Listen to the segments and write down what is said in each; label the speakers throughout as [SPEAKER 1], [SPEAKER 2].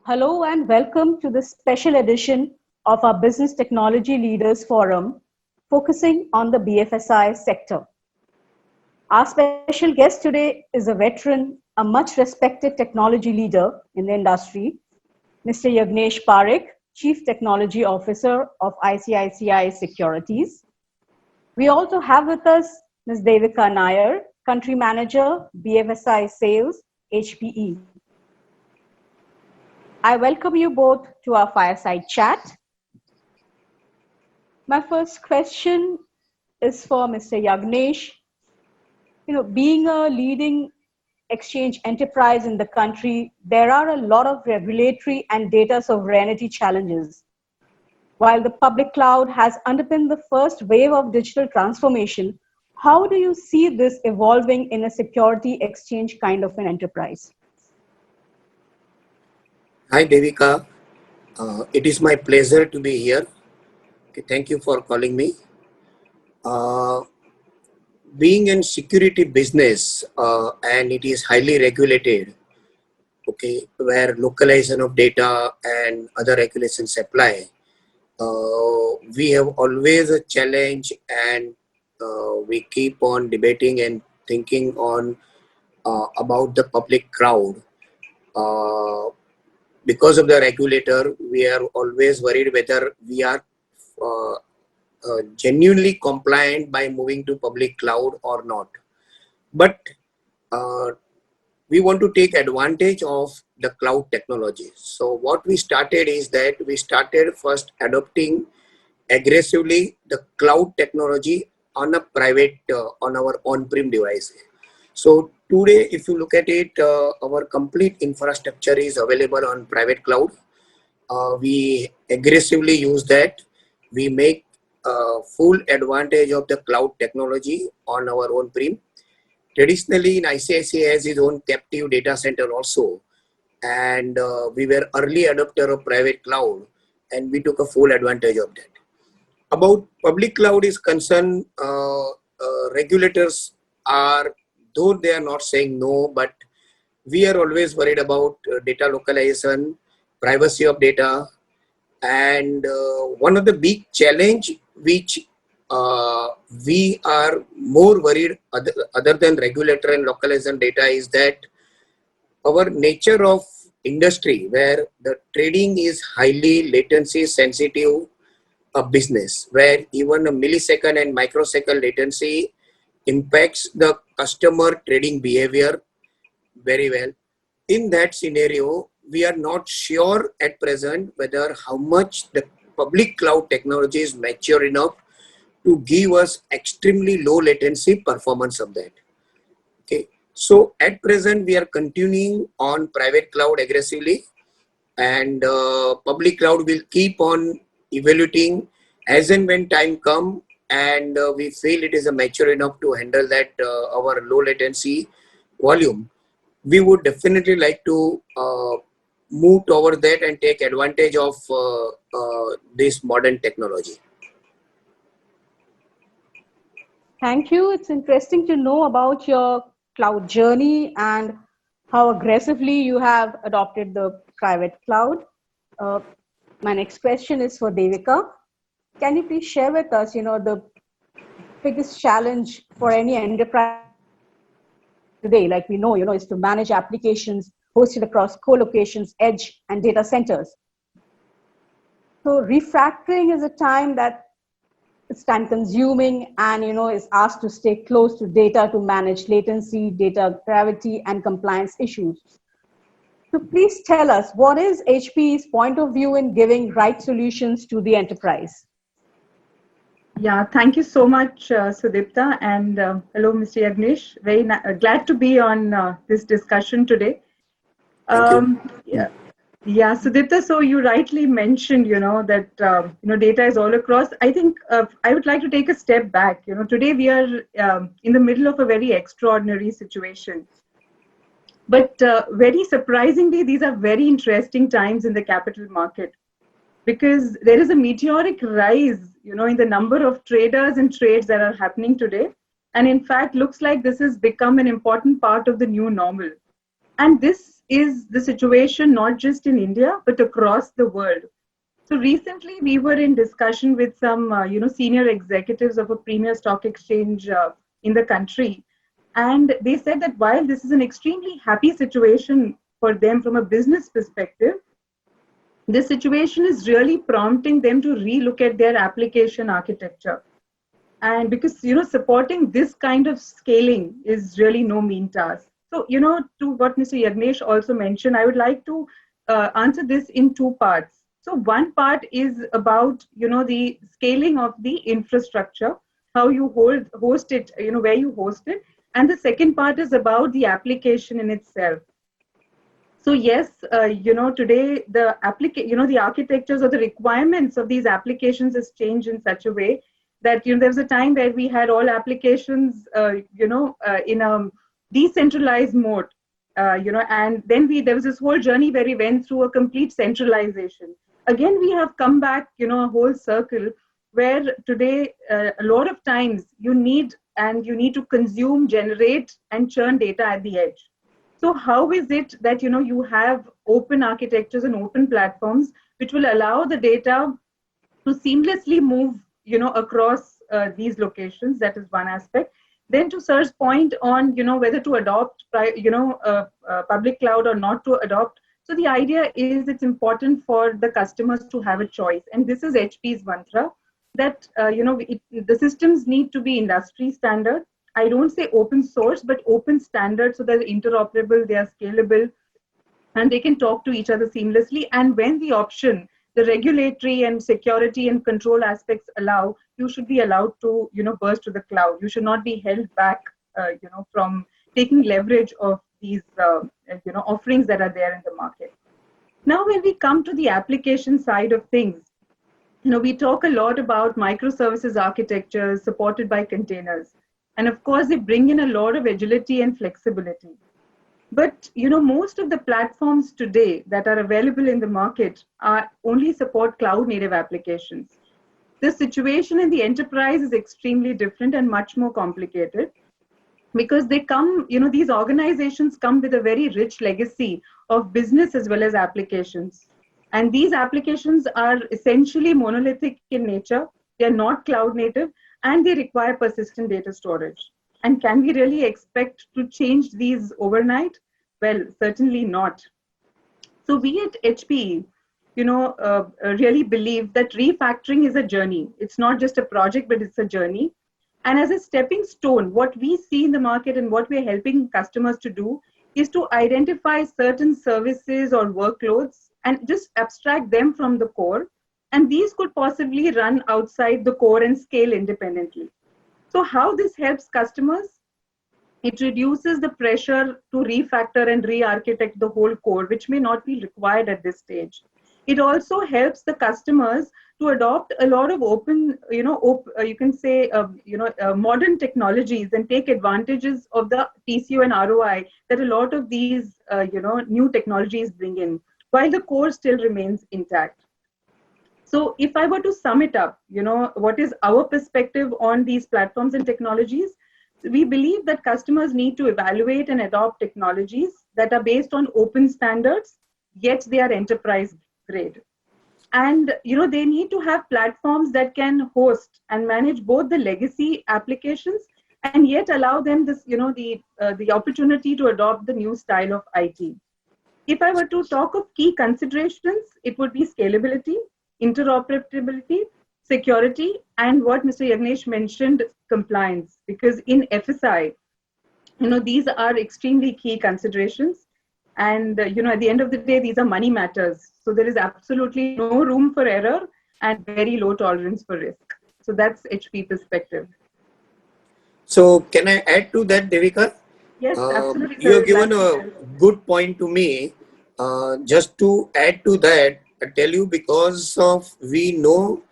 [SPEAKER 1] Hello and welcome to this special edition of our Business Technology Leaders Forum, focusing on the BFSI sector. Our special guest today is a veteran, a much respected technology leader in the industry, Mr. Yagnesh Parekh, Chief Technology Officer of ICICI Securities. We also have with us Ms. Devika Nair, Country Manager, BFSI Sales, HPE. I welcome you both to our fireside chat. My first question is for Mr. Yagnesh. Being a leading exchange enterprise in the country, there are a lot of regulatory and data sovereignty challenges. While the public cloud has underpinned the first wave of digital transformation, how do you see this evolving in a security exchange kind of an enterprise?
[SPEAKER 2] Hi Devika, it is my pleasure to be here. Okay, thank you for calling me. Being in security business and it is highly regulated, okay, where localization of data and other regulations apply, we have always a challenge and we keep on debating and thinking on about the public crowd. Because of the regulator, we are always worried whether we are uh, genuinely compliant by moving to public cloud or not. But uh, we want to take advantage of the cloud technology. So what we started is that we started first adopting aggressively the cloud technology on a private, on our on-prem devices. So today, if you look at it, our complete infrastructure is available on private cloud. We aggressively use that. We make full advantage of the cloud technology on our own prem. Traditionally, in ICICI has its own captive data center also, and we were early adopter of private cloud, and we took a full advantage of that. About public cloud is concerned, regulators are, though they are not saying no, but we are always worried about data localization, privacy of data, and one of the big challenge which uh, we are more worried other than regulator and localization data is that our nature of industry where the trading is highly latency sensitive a business where even a millisecond and microsecond latency impacts the customer trading behavior very well. In that scenario, we are not sure at present whether how much the public cloud technology is mature enough to give us extremely low latency performance of that. Okay. So at present, we are continuing on private cloud aggressively, and public cloud will keep on evaluating as and when time come, and we feel it is a mature enough to handle that our low latency volume. We would definitely like to move toward that and take advantage of this modern technology.
[SPEAKER 1] Thank you. It's interesting to know about your cloud journey and how aggressively you have adopted the private cloud. Uh, my next question is for Devika. Can you please share with us, the biggest challenge for any enterprise today, like we know, is to manage applications hosted across co-locations, edge, and data centers. So refactoring is a time that it's time consuming and is asked to stay close to data to manage latency, data gravity, and compliance issues. So please tell us, what is HPE's point of view in giving right solutions to the enterprise?
[SPEAKER 3] Yeah, thank you so much, Sudipta, and hello, Mr. Yagnesh. Very glad to be on this discussion today.
[SPEAKER 2] Thank you.
[SPEAKER 3] Yeah, yeah, Sudipta. So you rightly mentioned, that data is all across. I think I would like to take a step back. Today we are in the middle of a very extraordinary situation. But very surprisingly, these are very interesting times in the capital market, because there is a meteoric rise, in the number of traders and trades that are happening today. And in fact, looks like this has become an important part of the new normal. And this is the situation not just in India, but across the world. So recently, we were in discussion with some, senior executives of a premier stock exchange in the country, and they said that while this is an extremely happy situation for them from a business perspective, this situation is really prompting them to relook at their application architecture. And because supporting this kind of scaling is really no mean task. So to what Mr. Yagnesh also mentioned, I would like to answer this in two parts. So one part is about the scaling of the infrastructure, how you host it, where you host it, and the second part is about the application in itself. So yes, today the architectures or the requirements of these applications has changed in such a way that there was a time where we had all applications in a decentralized mode, and then there was this whole journey where we went through a complete centralization. Again, we have come back a whole circle where today a lot of times you need to consume, generate, and churn data at the edge. So how is it that you have open architectures and open platforms which will allow the data to seamlessly move across these locations? That is one aspect. Then to Sir's point on whether to adopt public cloud or not to adopt. So the idea is it's important for the customers to have a choice, and this is HP's mantra that the systems need to be industry standard. I don't say open source, but open standard, so they're interoperable, they are scalable, and they can talk to each other seamlessly. And when the option, the regulatory and security and control aspects allow, you should be allowed to burst to the cloud. You should not be held back from taking leverage of these offerings that are there in the market. Now when we come to the application side of things, we talk a lot about microservices architectures supported by containers, and of course they bring in a lot of agility and flexibility. But most of the platforms today that are available in the market are only support cloud native applications. The situation in the enterprise is extremely different and much more complicated, because they come, these organizations come with a very rich legacy of business as well as applications. And these applications are essentially monolithic in nature. They're not cloud native, and they require persistent data storage. And can we really expect to change these overnight? Well, certainly not. So we at HPE, really believe that refactoring is a journey. It's not just a project, but it's a journey. And as a stepping stone, what we see in the market and what we're helping customers to do is to identify certain services or workloads and just abstract them from the core. And these could possibly run outside the core and scale independently. So how this helps customers? It reduces the pressure to refactor and re-architect the whole core, which may not be required at this stage. It also helps the customers to adopt a lot of open, you can say, modern technologies and take advantages of the TCO and ROI that a lot of these, new technologies bring in, while the core still remains intact. So if I were to sum it up, what is our perspective on these platforms and technologies? We believe that customers need to evaluate and adopt technologies that are based on open standards, yet they are enterprise grade. And they need to have platforms that can host and manage both the legacy applications and yet allow them this, the opportunity to adopt the new style of IT. If I were to talk of key considerations, it would be scalability, interoperability, security, and what Mr. Yagnesh mentioned, compliance. Because in FSI, these are extremely key considerations. And, at the end of the day, these are money matters. So there is absolutely no room for error and very low tolerance for risk. So that's HP perspective.
[SPEAKER 2] So can I add to that, Devika?
[SPEAKER 3] Yes, absolutely.
[SPEAKER 2] You have given a good point to me. Just to add to that, I tell you, because of we know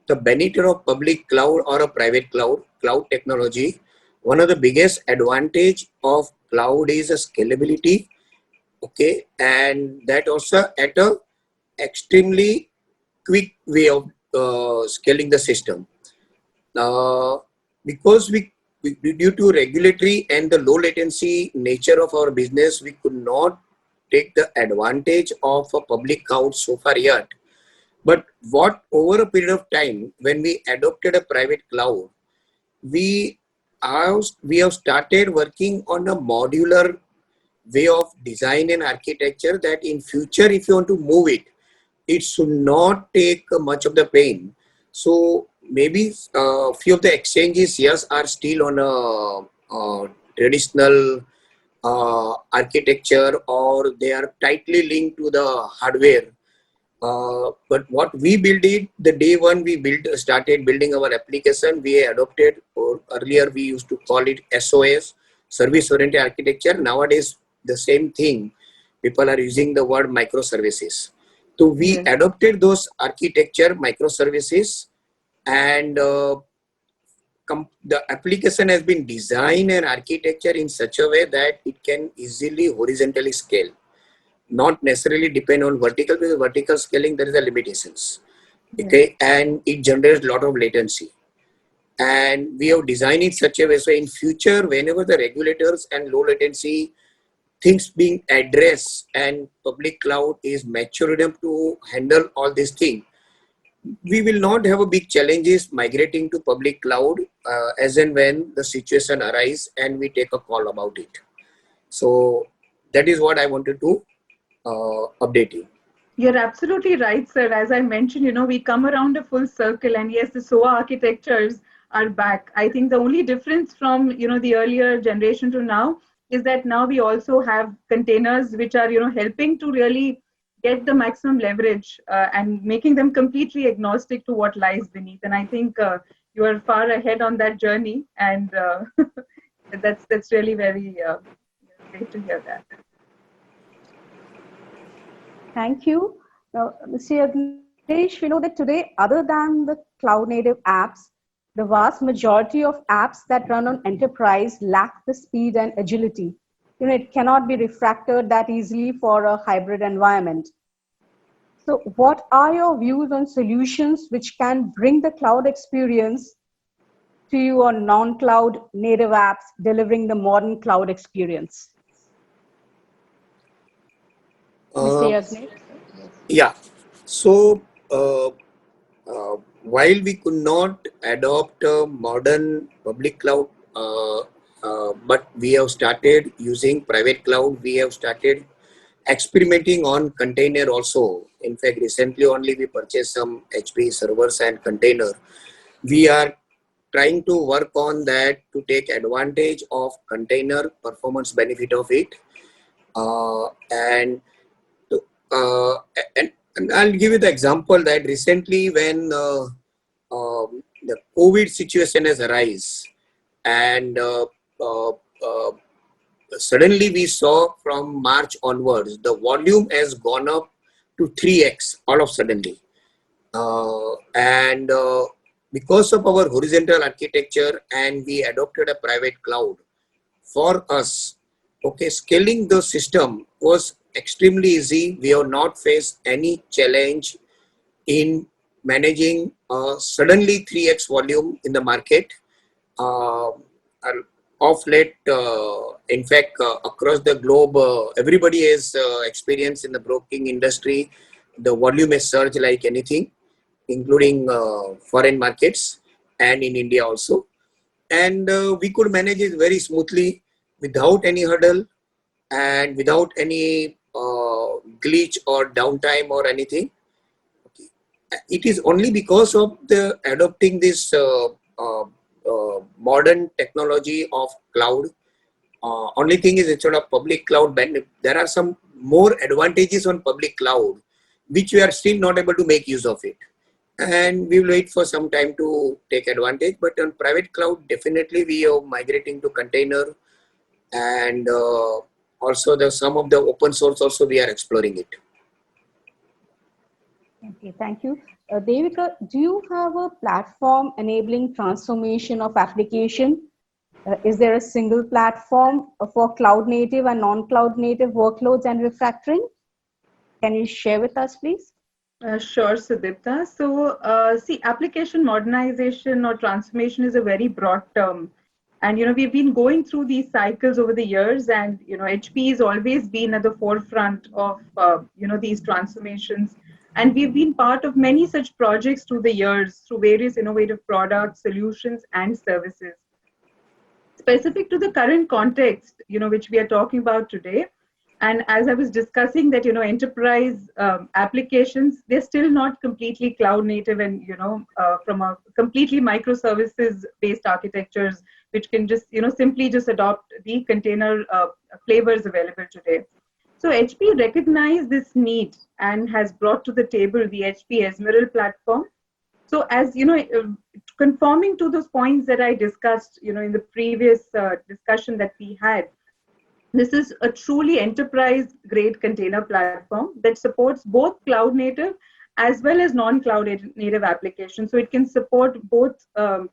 [SPEAKER 2] the benefit of public cloud or a private cloud technology, one of the biggest advantage of cloud is a scalability. Okay, and that also at a extremely quick way of scaling the system. Because due to regulatory and the low latency nature of our business, we could not take the advantage of a public cloud so far yet. But what over a period of time, when we adopted a private cloud, we we have started working on a modular way of design and architecture, that in future if you want to move it, it should not take much of the pain. So maybe few of the exchanges, yes, are still on a traditional architecture, or they are tightly linked to the hardware. But what we built it, the day one we started building our application, we adopted, or earlier we used to call it SOS, service oriented architecture. Nowadays, the same thing, people are using the word microservices. So we
[SPEAKER 3] Yes.
[SPEAKER 2] adopted those architecture microservices, and the application has been designed and architecture in such a way that it can easily horizontally scale, not necessarily depend on vertical, because vertical scaling there is a limitations. Okay, and it generates a lot of latency. And we have designed it such a way so in future, whenever the regulators and low latency things being addressed and public cloud is mature enough to handle all these things, we will not have a big challenges migrating to public cloud as and when the situation arise and we take a call about it. So that is what I wanted to update you.
[SPEAKER 3] You're absolutely right, sir. As I mentioned, we come around a full circle, and yes, the SOA architectures are back. I think the only difference from, the earlier generation to now is that now we also have containers which are, helping to really get the maximum leverage and making them completely agnostic to what lies beneath. And I think you are far ahead on that journey, and that's really very great to hear that.
[SPEAKER 1] Thank you. Now, Mr. Yagnesh, we know that today, other than the cloud native apps, the vast majority of apps that run on enterprise lack the speed and agility. It cannot be refactored that easily for a hybrid environment. So, what are your views on solutions which can bring the cloud experience to you on non-cloud native apps, delivering the modern cloud experience? Mr. Yagnesh?
[SPEAKER 2] Yeah. So while we could not adopt a modern public cloud, but we have started using private cloud. We have started experimenting on container also. In fact, recently only we purchased some HP servers and container. We are trying to work on that to take advantage of container performance benefit of it, and uh, and I'll give you the example that recently when the COVID situation has arisen, and suddenly we saw from March onwards, the volume has gone up to 3x all of suddenly. And because of our horizontal architecture and we adopted a private cloud, for us, okay, scaling the system was extremely easy. We have not faced any challenge in managing suddenly 3x volume in the market. Of late, in fact, across the globe, everybody has experience in the broking industry. The volume has surged like anything, including foreign markets and in India also. And we could manage it very smoothly without any hurdle and without any glitch or downtime or anything. It is only because of the adopting this modern technology of cloud. Only thing is, instead of public cloud, there are some more advantages on public cloud, which we are still not able to make use of it. And we will wait for some time to take advantage. But on private cloud, definitely we are migrating to container, and also the some of the open source also we are exploring it.
[SPEAKER 1] Okay, thank you. Devika, do you have a platform enabling transformation of application? Is there a single platform for cloud native and non-cloud native workloads and refactoring? Can you share with us, please?
[SPEAKER 3] Sure, Sudipta. So, see, application modernization or transformation is a very broad term. And we've been going through these cycles over the years, and HP has always been at the forefront of these transformations. And we've been part of many such projects through the years, through various innovative products, solutions, and services. Specific to the current context, which we are talking about today, and as I was discussing that, enterprise applications, they're still not completely cloud native, and from a completely microservices based architectures, which can just simply just adopt the container flavors available today. So HP recognized this need and has brought to the table the HP Esmeralda platform. So as conforming to those points that I discussed, in the previous discussion that we had, this is a truly enterprise grade container platform that supports both cloud native as well as non-cloud native applications. So it can support both, the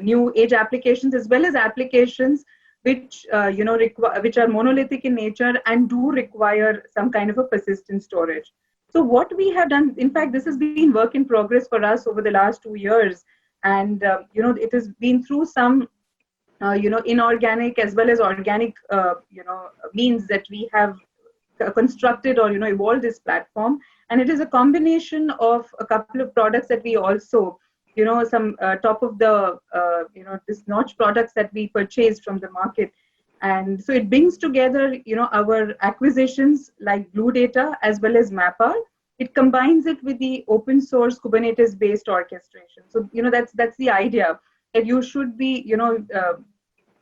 [SPEAKER 3] new age applications as well as applications which which are monolithic in nature and do require some kind of a persistent storage. So what we have done, in fact, this has been work in progress for us over the last 2 years, and it has been through some inorganic as well as organic means that we have constructed or evolved this platform. And it is a combination of a couple of products that we also some top of the this notch products that we purchased from the market. And so it brings together our acquisitions like Blue Data as well as Mapr. It combines it with the open source Kubernetes based orchestration. So that's the idea, that you should be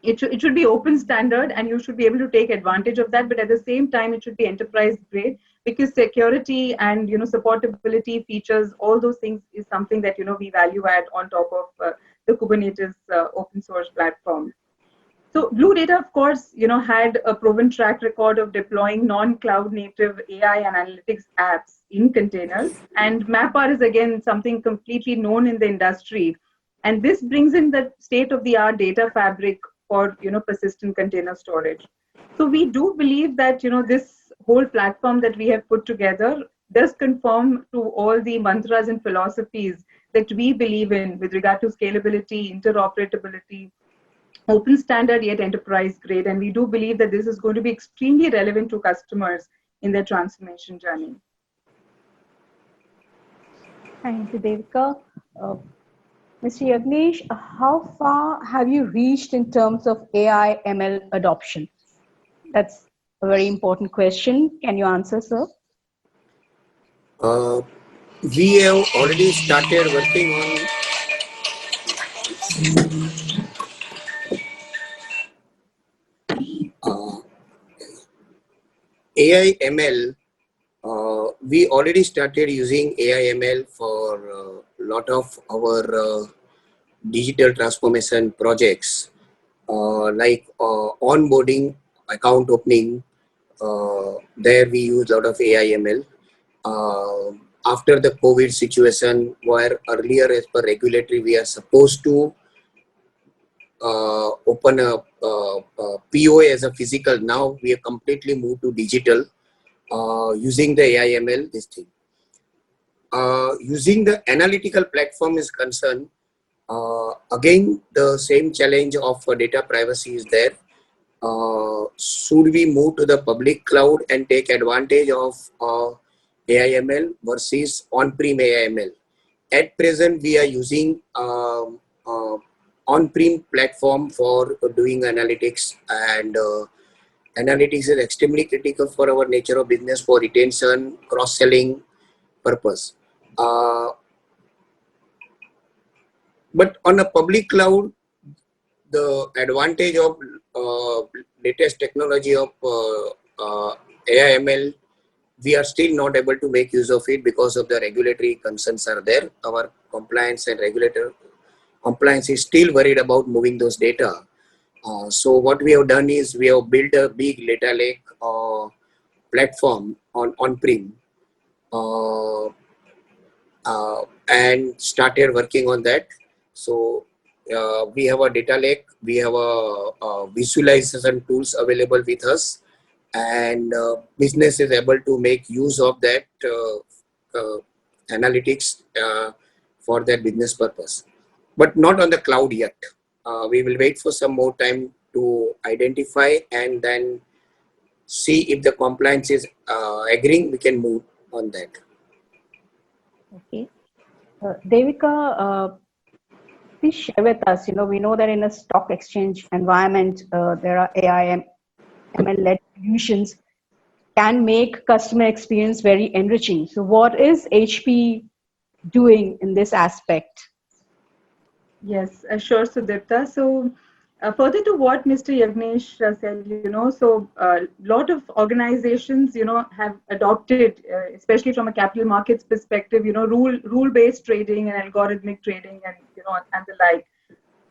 [SPEAKER 3] it should be open standard, and you should be able to take advantage of that, but at the same time it should be enterprise grade, because security and supportability features, all those things is something that we value add on top of the Kubernetes open source platform. So Blue Data, of course, had a proven track record of deploying non-cloud native AI and analytics apps in containers, and Mapr is again something completely known in the industry, and this brings in the state-of-the-art data fabric for persistent container storage. So we do believe that this whole platform that we have put together does conform to all the mantras and philosophies that we believe in with regard to scalability, interoperability, open standard yet enterprise grade, and we do believe that this is going to be extremely relevant to customers in their transformation journey.
[SPEAKER 1] Thank you, Devika. Mr. Yagnesh, how far have you reached in terms of AI ML adoption? That's a very important question. Can you answer, sir?
[SPEAKER 2] We have already started working on AI ML. We already started using AI ML for a lot of our digital transformation projects, like onboarding, account opening. There we use a lot of AI ML. After the COVID situation, where earlier as per regulatory we are supposed to open a POA as a physical, now we have completely moved to digital using the AI ML, this thing. Using the analytical platform is concerned, again the same challenge of data privacy is there. Should we move to the public cloud and take advantage of AI ML versus on-prem AI ML? At present, we are using on-prem platform for doing analytics, and analytics is extremely critical for our nature of business, for retention, cross-selling purpose. But on a public cloud, the advantage of latest technology of AI ML, we are still not able to make use of it because of the regulatory concerns are there. Our compliance and regulator compliance is still worried about moving those data. So what we have done is we have built a big data lake platform on-prem and started working on that. So we have a data lake, we have a visualization tools available with us, and business is able to make use of that analytics for their business purpose, but not on the cloud yet. we will wait for some more time to identify and then see if the compliance is agreeing, we can move on that.
[SPEAKER 1] Okay. Devika, please share with us, we know that in a stock exchange environment, there are AI and ML-led solutions can make customer experience very enriching. So what is HP doing in this aspect?
[SPEAKER 3] Yes, sure, Sudipta. So, further to what Mr. Yagnesh said, so a lot of organizations, have adopted, especially from a capital markets perspective, rule-based trading and algorithmic trading, and and the like.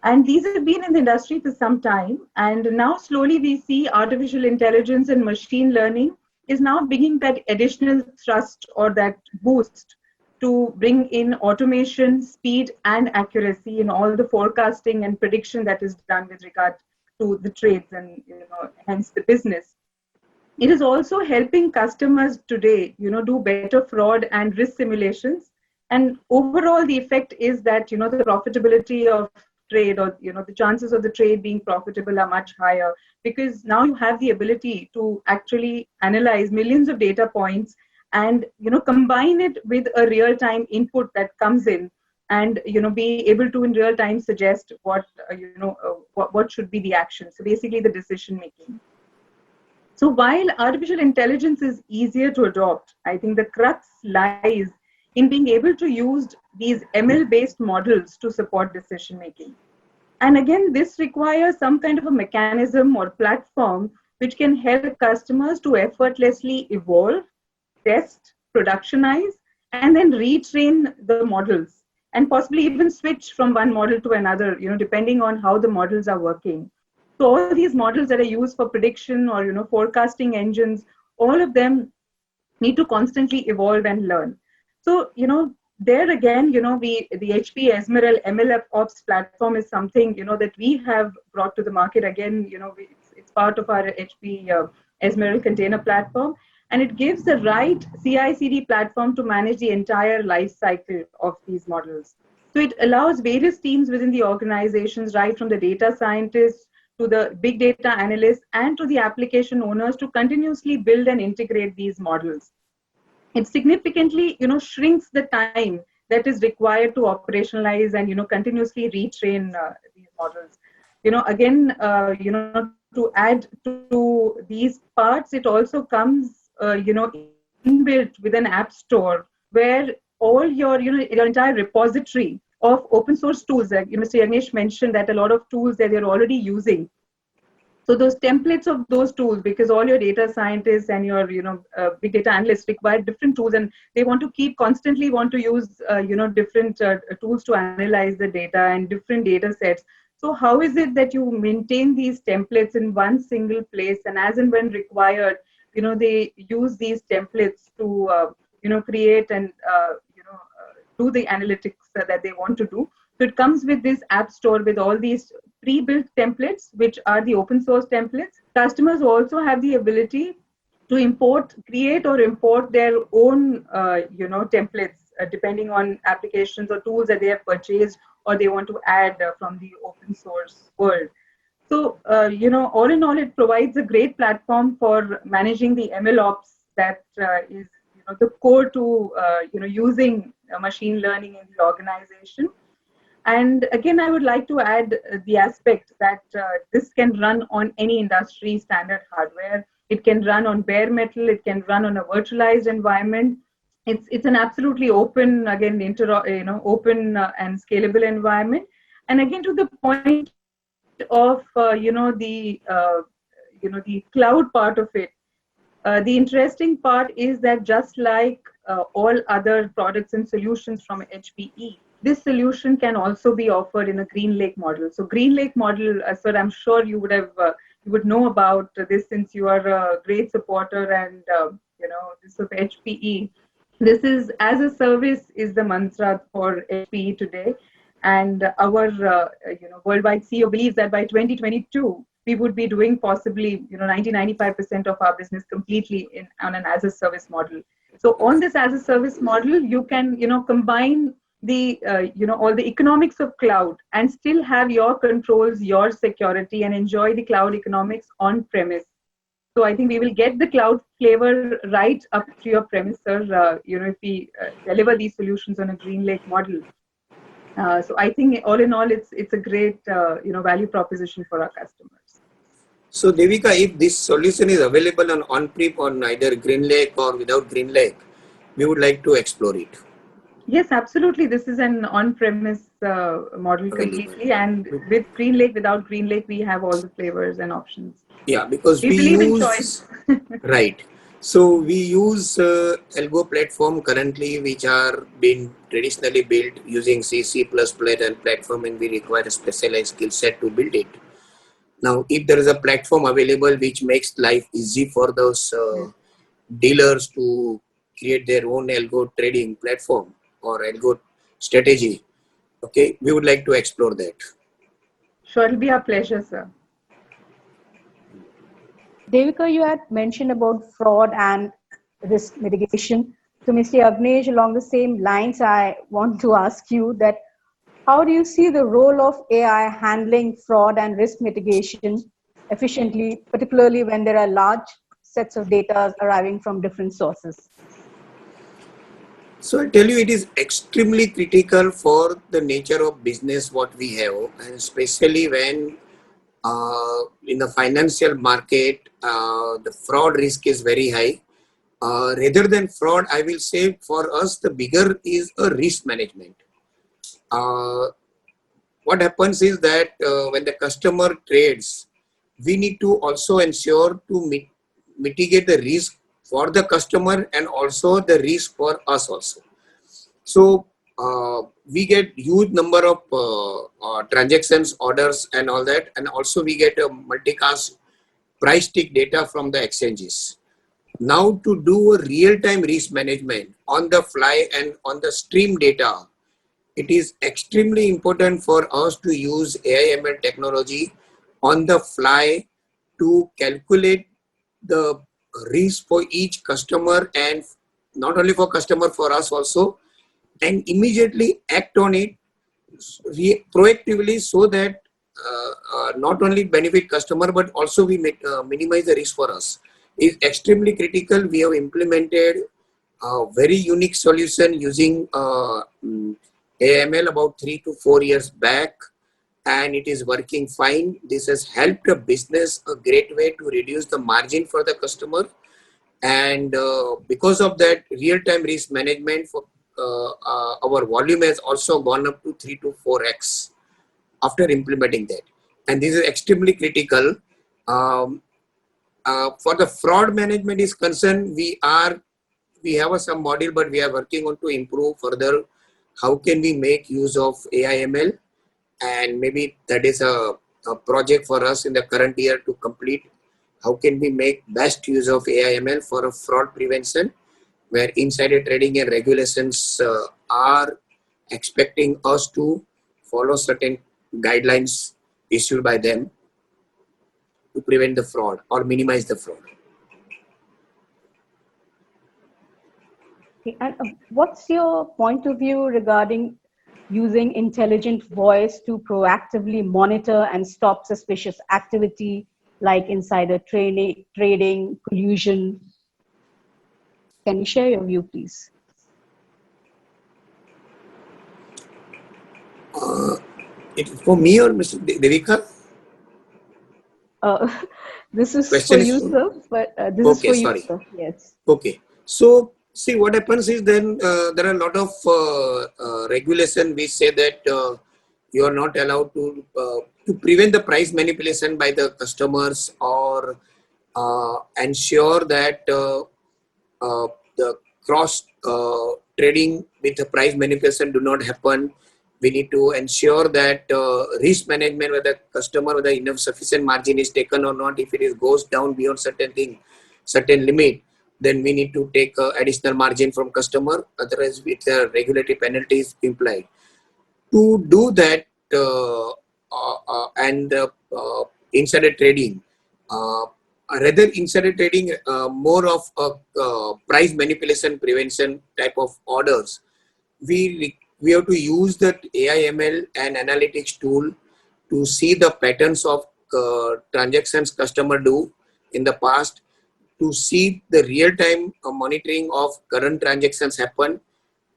[SPEAKER 3] And these have been in the industry for some time. And now slowly we see artificial intelligence and machine learning is now bringing that additional thrust or that boost to bring in automation, speed, and accuracy in all the forecasting and prediction that is done with regard to the trades and hence the business. It is also helping customers today, do better fraud and risk simulations. And overall, the effect is that, the profitability of trade or, the chances of the trade being profitable are much higher because now you have the ability to actually analyze millions of data points and, combine it with a real-time input that comes in and, be able to in real time suggest what should be the action. So basically the decision making. So while artificial intelligence is easier to adopt, I think the crux lies in being able to use these ML-based models to support decision making. And again, this requires some kind of a mechanism or platform which can help customers to effortlessly evolve, test, productionize, and then retrain the models and possibly even switch from one model to another, depending on how the models are working. So all these models that are used for prediction or forecasting engines, all of them need to constantly evolve and learn. So there again, the HP Esmeralda ML Ops platform is something that we have brought to the market. Again, it's part of our HP Esmeralda container platform, and it gives the right CI/CD platform to manage the entire life cycle of these models. So it allows various teams within the organizations, right from the data scientists to the big data analysts and to the application owners to continuously build and integrate these models. It significantly, shrinks the time that is required to operationalize and, continuously retrain these models. Again, to add to these parts, it also comes, inbuilt with an app store where all your, your entire repository of open source tools, like Mr. Yagnesh mentioned that a lot of tools that they're already using. So those templates of those tools, because all your data scientists and your big data analysts require different tools, and they want to constantly want to use different tools to analyze the data and different data sets. So how is it that you maintain these templates in one single place, and as and when required, they use these templates to create and do the analytics that they want to do. So it comes with this app store with all these pre-built templates, which are the open source templates. Customers also have the ability to create or import their own, templates, depending on applications or tools that they have purchased or they want to add from the open source world. So, all in all, it provides a great platform for managing the ML ops that is, the core to, using machine learning in the organization. And again, I would like to add the aspect that this can run on any industry standard hardware. It can run on bare metal. It can run on a virtualized environment. It's an absolutely open, again, open and scalable environment. And again, to the point of the cloud part of it, the interesting part is that just like all other products and solutions from HPE, this solution can also be offered in a GreenLake model. So GreenLake model, sir, I'm sure you would know about this since you are a great supporter and this of HPE. This is as a service is the mantra for HPE today, and our worldwide CEO believes that by 2022 we would be doing possibly 90-95% of our business completely on an as a service model. So on this as a service model, you can combine the all the economics of cloud and still have your controls, your security, and enjoy the cloud economics on premise. So I think we will get the cloud flavor right up to your premise, sir. If we deliver these solutions on a GreenLake model. So I think all in all, it's a great value proposition for our customers.
[SPEAKER 2] So Devika, if this solution is available on-prem on either GreenLake or without GreenLake, we would like to explore it.
[SPEAKER 3] Yes, absolutely. This is an on-premise model completely, and with GreenLake, without GreenLake, we have all the flavors and options.
[SPEAKER 2] Yeah, because
[SPEAKER 3] We believe in choice.
[SPEAKER 2] Right. So we use Algo platform currently, which are being traditionally built using C, C++ and platform, and we require a specialized skill set to build it. Now, if there is a platform available which makes life easy for those dealers to create their own algo trading platform or algo strategy, okay, we would like to explore that.
[SPEAKER 3] Sure, it'll be our pleasure, sir.
[SPEAKER 1] Devika, you had mentioned about fraud and risk mitigation. So, Mr. Agnesh, along the same lines, I want to ask you that how do you see the role of AI handling fraud and risk mitigation efficiently, particularly when there are large sets of data arriving from different sources?
[SPEAKER 2] So I tell you, it is extremely critical for the nature of business what we have, and especially when in the financial market, the fraud risk is very high. Rather than fraud, I will say for us, the bigger is a risk management. What happens is that when the customer trades, we need to also ensure to mitigate the risk for the customer and also the risk for us also. So we get huge number of transactions, orders and all that, and also we get a multicast price tick data from the exchanges. Now to do a real-time risk management on the fly and on the stream data, it is extremely important for us to use AI/ML technology on the fly to calculate the risk for each customer, and not only for customer, for us also, and immediately act on it proactively so that not only benefit customer but also we minimize the risk for us. Is extremely critical. We have implemented a very unique solution using AML about 3 to 4 years back, and it is working fine. This has helped a business a great way to reduce the margin for the customer, and because of that real-time risk management for our volume has also gone up to 3 to 4x after implementing that, and this is extremely critical. For the fraud management is concerned, we have some model, but we are working on to improve further. How can we make use of AI/ML, and maybe that is a project for us in the current year to complete. How can we make best use of AI/ML for a fraud prevention, where insider trading and regulations are expecting us to follow certain guidelines issued by them to prevent the fraud or minimize the fraud.
[SPEAKER 1] Okay, and what's your point of view regarding using intelligent voice to proactively monitor and stop suspicious activity like insider trading, collusion? Can you share your view, please?
[SPEAKER 2] It's for me or Mr. Devika?
[SPEAKER 1] This is
[SPEAKER 2] Question
[SPEAKER 1] for
[SPEAKER 2] is
[SPEAKER 1] you,
[SPEAKER 2] for,
[SPEAKER 1] sir. But this is
[SPEAKER 2] okay,
[SPEAKER 1] for you,
[SPEAKER 2] sorry.
[SPEAKER 1] sir. Yes.
[SPEAKER 2] Okay. So see what happens is then there are a lot of regulation which say that you are not allowed to prevent the price manipulation by the customers, or ensure that the cross trading with the price manipulation do not happen. We need to ensure that risk management, whether customer, whether enough sufficient margin is taken or not. If it is goes down beyond certain limit, then we need to take additional margin from customer. Otherwise, with regulatory penalties implied. To do that, and insider trading, rather insider trading, more of a price manipulation prevention type of orders, we we have to use that AI ML and analytics tool to see the patterns of transactions customer do in the past, to see the real-time monitoring of current transactions happen,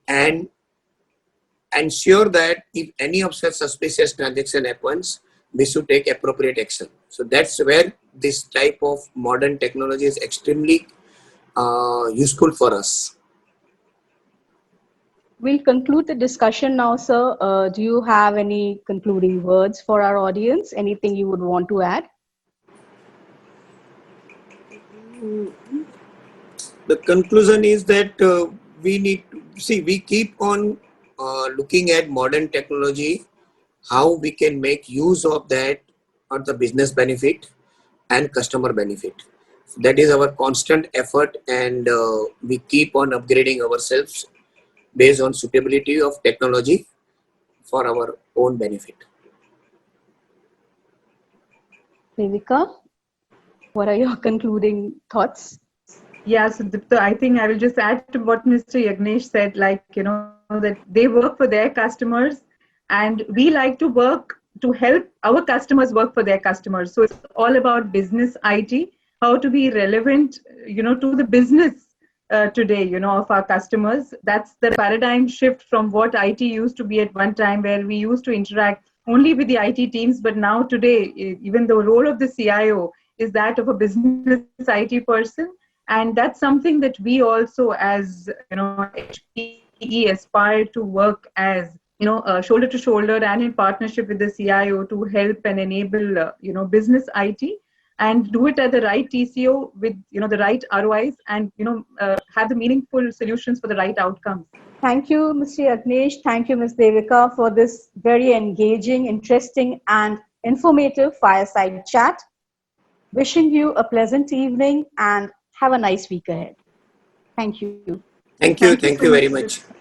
[SPEAKER 2] and ensure that if any of such suspicious transaction happens, we should take appropriate action. So that's where this type of modern technology is extremely useful for us.
[SPEAKER 1] We'll conclude the discussion now, sir. Do you have any concluding words for our audience? Anything you would want to add?
[SPEAKER 2] The conclusion is that we need to see, we keep on looking at modern technology, how we can make use of that for the business benefit and customer benefit. That is our constant effort, and we keep on upgrading ourselves based on suitability of technology for our own benefit.
[SPEAKER 1] Devika, what are your concluding thoughts?
[SPEAKER 3] Yeah, so Dipta, I think I will just add to what Mr. Yagnesh said, like, that they work for their customers and we like to work to help our customers work for their customers. So it's all about business IT, how to be relevant, to the business today, of our customers. That's the paradigm shift from what IT used to be at one time, where we used to interact only with the IT teams. But now today, even the role of the CIO is that of a business IT person. And that's something that we also, as HPE, aspire to work as, shoulder to shoulder and in partnership with the CIO to help and enable business IT, and do it at the right TCO with the right ROIs, and have the meaningful solutions for the right outcomes.
[SPEAKER 1] Thank you, Mr. Yagnesh. Thank you, Ms. Devika, for this very engaging, interesting, and informative fireside chat. Wishing you a pleasant evening and have a nice week ahead. Thank you.
[SPEAKER 2] Thank you.
[SPEAKER 3] Thank you
[SPEAKER 2] Thank
[SPEAKER 3] so
[SPEAKER 2] you very
[SPEAKER 3] much.
[SPEAKER 2] much.